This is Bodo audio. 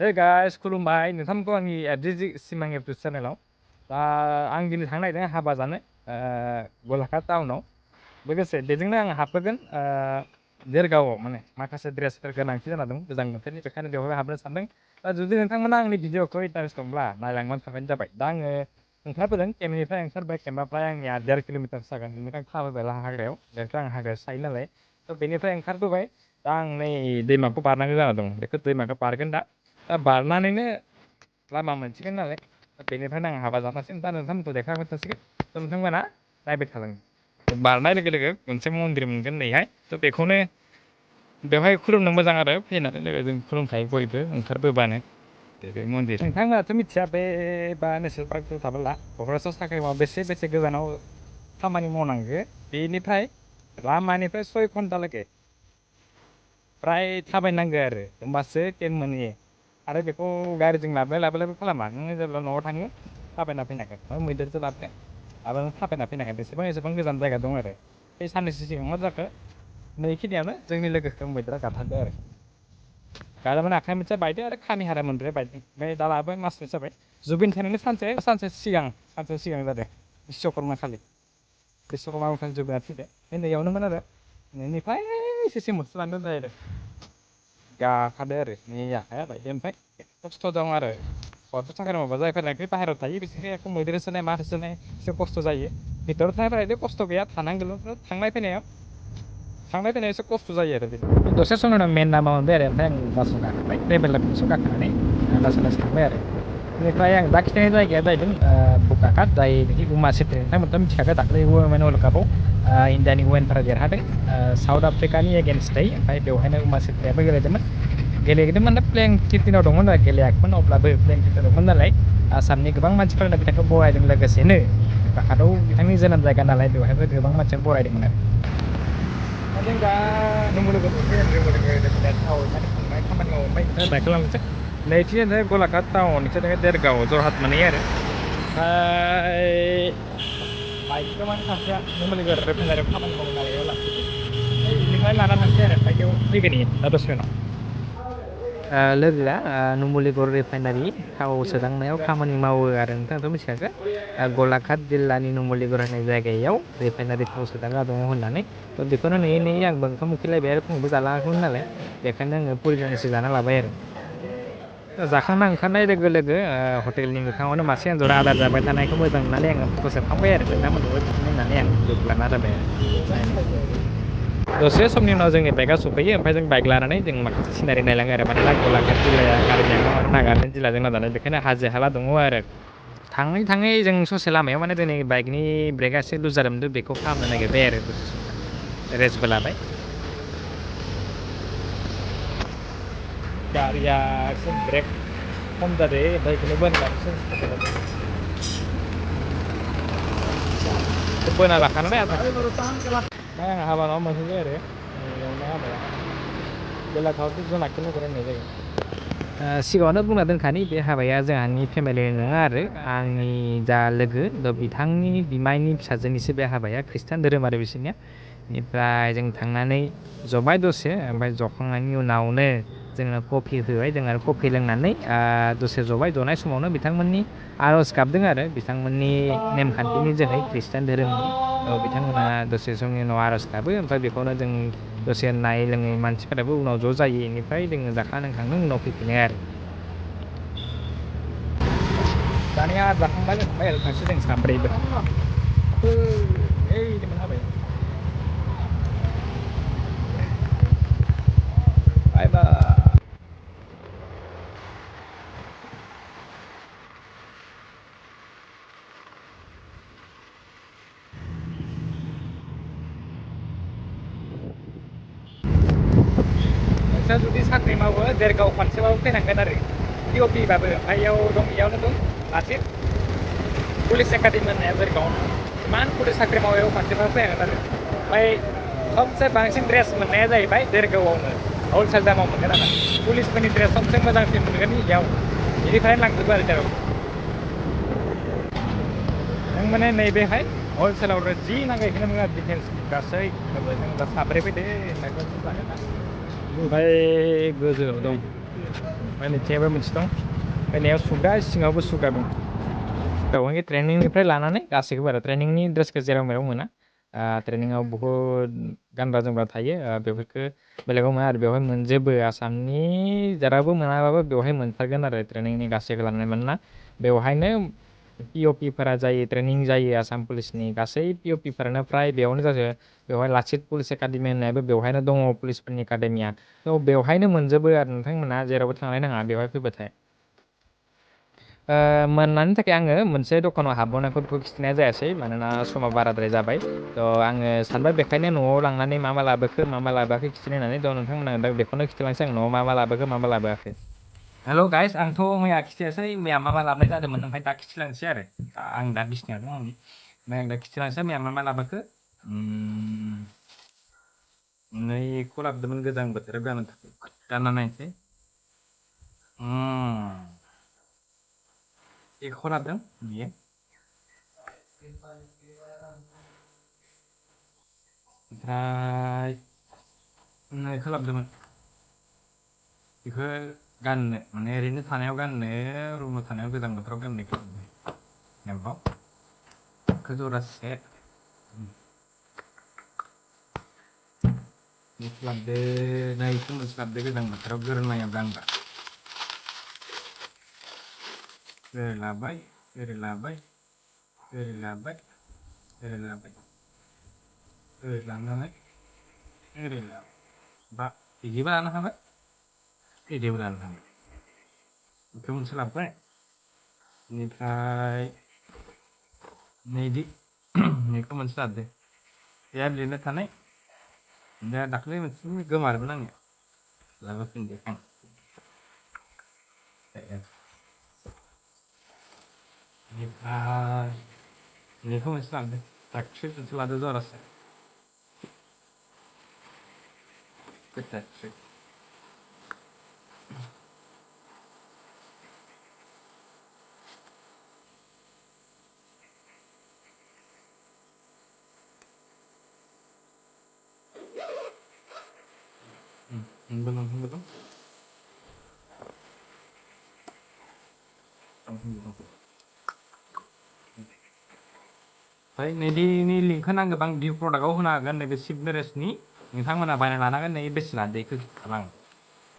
Hey guys, खुलुमबाय नोंथांमोनखौ आंनि एफडिजि सिमां एफडिज चेनेलाव दा आं दिनै थांनो नागिरदों हाबा जानो गलाघाट टाउनाव लोगोसे बेजोंनो आं हाबबोगोन देरगावआव माने माखासे ड्रेसफोर गोनांथि जाना दं गोजां बोथोरनि बेखायनो बेवहाय हाबनो सानदों दा जुदि नोंथांमोना आंनि भिडिअखौ इन्टारेस्ट दंब्ला नायलांबानो थाबानो जाबाय दा आङो ओंखारबोदों केम्पनिफ्राय ओंखारबाय केम्पआ फ्राय आंनिया 1.5 किल'मिटारसो जागोन बेनिफ्राय थाबायबाय हाग्रायाव बेनिफ्राय आं हाग्रायाव थायो नालाय थ' बेनिफ्राय ओंखारबोबाय दा आं नै दैमाखौ बारनांगौ जाना दं बेखौ दैमाखौ बारगोन दा बारनानैनो लामा मोनसिगोन नालाय बेनिफ्रायनो आं हाबा जानांसिगोन दा नोंथांमोनखौ देखायबाय थासिगोन थ' नोंथांमोना नायबाय थालां बारनाय लोगो लोगो मोनसे मन्दिर मोनगोन नैहाय थ' बेखौनो बेवहाय खुलुमनो मोजां आरो फैनानै लोगो जों खुलुमखायो बयबो ओंखारबोबानो बे मन्दिर नोंथांमोनाथ' मिथिया बे बा नेसनेल पार्कआव थाबोला क'क्राझार साख्रियाव बेसे गोजानाव खामानि मावनांगो बेनिफ्राय लामानिफ्राय 6 घन्टालागै फ्राय थाबायनांगौ आरो होमबासो केम्प मोनहैयो आरो बेखौ गारिजों लाबोलायबो खालामा नोङो जेब्ला न'आव थाङो थाबायना फैनांगोन मैदेरजों लाबोदो आरो नों थाबायना फैनांगोन एसेबां गोजान जायगा दं आरो बे साननैसो सिगां मा जाखो नैखिनियावनो जोंनि लोगोखौ मैदेरा गाथारदो आरो गाजामाने आखाइ मोनसे बायदो आरो खामि हारा मोनब्रै बायदों ओमफ्राय दा लाबोबाय मास मोनसे जाबाय जुबिन थेनायनि सानसे सिगां जादों बिश्वकर्मा खालि खालि जुबिना थैदो बे नैयावनोमोन आरो नैनिफ्राय एसे मोनसे लांदों जाहैदों गाखादो आरो नै आखाइया बायदो ओमफ्राय खस्थ' दं आरो हौवाफोर थाखाय माबा जायफोरनाखि बाहेरायाव थायो बिसोरखौ एख मैदेर होसोनाय मा होसोनाय एसे खस्थ' जायो भितराव थानायफोरा बिदि खस्थ' गैया थानांगौल' थांनाय फैनायाव एसे खस्थ' जायो आरो दसे समनि उनाव मेन लामा मोनबाय आरो ओमफ्राय आं बासाव गाखोबाय ट्रेभेलार बासाव गाखोनानै लासै थांबाय आरो बेनिफ्राय आं दा खिथानाय जायगाया जाहैदों बकाघाट जायनोखि उमा सेत्र नोंथांमोनथ' मिथिखागौ दाख्लै वुमेन वर्ल्ड कापआव इण्डियानि वुमेनफोरा देरहादों साउथ आफ्रिकानि एगेन्स्टै ओमफ्राय बेवहायनो उमा सेत्रयाबो गेलेदोंमोन प्लेइं 15आव दंमोन आरो गेलेयाखैमोन अब्लाबो प्लेइं 15 दंमोन नालाय आसामनि गोबां मानसिफोरानो बिथांखौ बरायदों लोगोसेनो बकाघाटआव बिथांनि जोनोम जायगा नालाय बेवहायबो गोबां मानसिया बरायदोंमोन आरो जों दा नोंगौ खामानि मावबाय खालामनोसै नैथिनिफ्राय गलाघाट टाउन बिसोर देरगाव जरहाट मोनहैयो आरो ओमफ्राय बाइकखौ माने सासेया नुमलिगुर रिफाइनारियाव खामानि मावो नालाय बेयाव लांफैदो बेनिफ्राय लाना थांसै आरो बाइकआव फैगोन दा दसे उनाव लोगोआ नुमलिगुर रिफाइनारि थाव सोदांनायाव खामानि मावो आरो नोंथाङाथ' मिथिखागो गलाघाट जिल्लानि नुमलिगुर होननाय जायगायाव रिफाइनारि थाव सोदांग्रा दङ होननानै थ' बेखौनो नेयै आंबो ओंखाम उखैलायबाय आरो फुंबो जालाङाखैमोन नालाय बेखायनो आङो पुरिजोंसो जाना लाबाय आरो जाखांना ओंखारनाय लोगो लोगो हटेलनि मोखाङावनो मासे एन्जरा आदार जाबाय थानायखौ मोजां नुनानै आङो फट' सेबखांबाय आरो नोंथांमोनखौबो बिदिनो होननानै आं भिडिअखौ लाना जाबाय आरो दसे समनि उनाव जोंनि बाइकआ सफैयो ओमफ्राय जों बाइक लानानै जों माखासे सिनारि नायलाङो आरो मानोना गलाघाट जिल्लाया कार्बि आंलं आरो नागालेण्ड जिल्लाजों नांजाबनाय बेखायनो हाजो हाला दङ आरो थाङै जों ससे लामायाव माने जोंनि बाइकनि ब्रेकआ एसे लुज जादोंमोन बेखौ फाहामनो नागिरबाय आरो रेस्टबो लाबाय गारिया एसे ब्रेक खम जादों ओमफ्राय बेखौनो बोना लाखानानै आं हाबा न'आव मोनहैबाय आरो बेयावनो हाबाया गलाघाट जुनारखौ होनाय जायो सिगाङावनो बुंना दोनखानि बे हाबाया जोंहानि फेमिलि नङा आरो आंनि जा लोगो बिथांनि बिमायनि फिसाजोनिसो बे हाबाया खृष्टान धोरोम आरो बिसोरनिया बेनिफ्राय जों थांनानै जबाय दसे ओमफ्राय जखांनायनि उनावनो जोङो कफि होबाय जों आरो कफि लोंनानै दसे जबाय जनाय समावनो बिथांमोननि आर'ज गाबदों आरो बिथांमोननि नेमखान्थिनि जोहै खृष्टान धोरोमनि बिथांमोना दसे समनि उनाव आर'ज गाबो ओमफ्राय बेखौनो जों दसे नायै लोङै मानसिफोराबो उनाव ज' जायो बेनिफ्राय जोङो जाखां लोंखांनो उनाव फैफिनो आरो दानिया जाखांबाय लोंखांबाय आरो थांसै जों साब्रैबो ओइदोंमोन हाबाया बाय बाय नोंस्रा जुदि साख्रि मावो देरगाव खनसेबाबो फैनांगोन आरो पिअपिबाबो ओमफ्राय इयावनो दं लाथिख पुलिस एकाडेमि होननाया देरगावआवनो इमान पुलिस साख्रि मावो इयाव खनसेबाबो फैनांगोन आरो ओमफ्राय सबसे बांसिन ड्रेस मोननाया जाहैबाय देरगावआवनो हलसेल दामाव मोनगोन आरो पुलिसफोरनि ड्रेस सबसे मोजांसिन मोनगोन इयाव बेनिफ्रायनो लांजोबो आरो जेराव नों माने नैबेहाय हलसेलाव जि नांगौ बेखौनो मोनो आरो डिटेल्स गासै जों दा साब्रै फैदो होननायखौ जागोन ना ओमफ्राय गोजौआव दं नैथिंबो मोनसे दं बेनियाव सुग्रा सिङावबो सुग्रा दं बेवहाय ट्रेनिंनिफ्राय लानानै गासैखौबो आरो ट्रेनिंनि ड्रेसखौ जेराव मेराव मोना ट्रेनिंआव बहुद गानग्रा जोमग्रा थायो बेफोरखौ बेलेगाव मोना आरो बेवहाय मोनजोबो आसामनि जेरावबो मोनाबाबो बेवहाय मोनथारगोन आरो ट्रेनिंनि गासैखौ लानानै मानोना बेवहायनो पिअपिफोरा जायो ट्रेनिं जायो आसाम पुलिसनि गासै पिअपिफोरानो फ्राय बेयावनो जाजोबो बेवहाय लाचित पुलिस एकाडेमि होननायबो बेवहायनो दङ पुलिसफोरनि एकाडेमिया थ' बेवहायनो मोनजोबो आरो नोंथांमोना जेरावबो थांलायनाङा बेवहाय फैबाथाय मोननायनि थाखाय आङो मोनसे दखानाव हाबबावनायखौ खिथिनाय जायासै मानोना समा बाराद्राय जाबाय थ' आङो सानबाय बेखायनो न'आव लांनानै मा मा लाबोखो मा मा लाबोआखै खिथिनो होननानै थ' नोंथांमोना दा बेखौनो खिथालांसै आं न'आव मा मा लाबोखो मा मा लाबोआखै हेल' गाइस आंथ' मैया खिथियासै मैया मा मा लाबोनाय जादोंमोन ओमफ्राय दा खिथिलांसै आरो आं दा बिसिनायाव दं ओमफ्राय आं दा खिथिलांसै मैया मा मा लाबोखो नैखौ लाबोदोंमोन गोजां बोथोराव गाननो थाखाय गानना नायनोसै बेखौ लाबोदों बियो ओमफ्राय नैखौ लाबोदोंमोन बेखौ गाननो माने ओरैनो थानायाव गाननो रुमाव थानायाव गोजां बोथोराव गाननायखौ नेमबाव बेखौ जरासे बेखौ लाबोदो नैखौ मोनसे लाबोदो गोजां बोथोराव गोरमायाव गानग्रा ओरै लाबाय ओरै लाबाय ओरै लाबाय ओरै लाबाय ओरै लानानै ओरै लाबाय बा बिदिबो लानो हाबाय बिदिबो लानो हाबाय बेखौ मोनसे लाबोबाय बेनिफ्राय नैदि बेखौ मोनसे लाबोदो बेहा लिरनो थानाय दा दाख्लै मोनसे गोमादोंमोन आंनिया लाबोफिनदो आं बेनिफ्राय बेखौ मोनसे लाबोदो ट्रेकसुट मोनसे लादो जरासे ट्रेकसुट belum belum ओमफ्राय नैदिनि लिंकखौ नांगोबा आं भिउ प्रडाक्टआव होनो हागोन नैबे सिप मेरेजनि नोंथांमोना बायना लानो हागोन नै बेसे लादो बेखौ खिन्थाला आं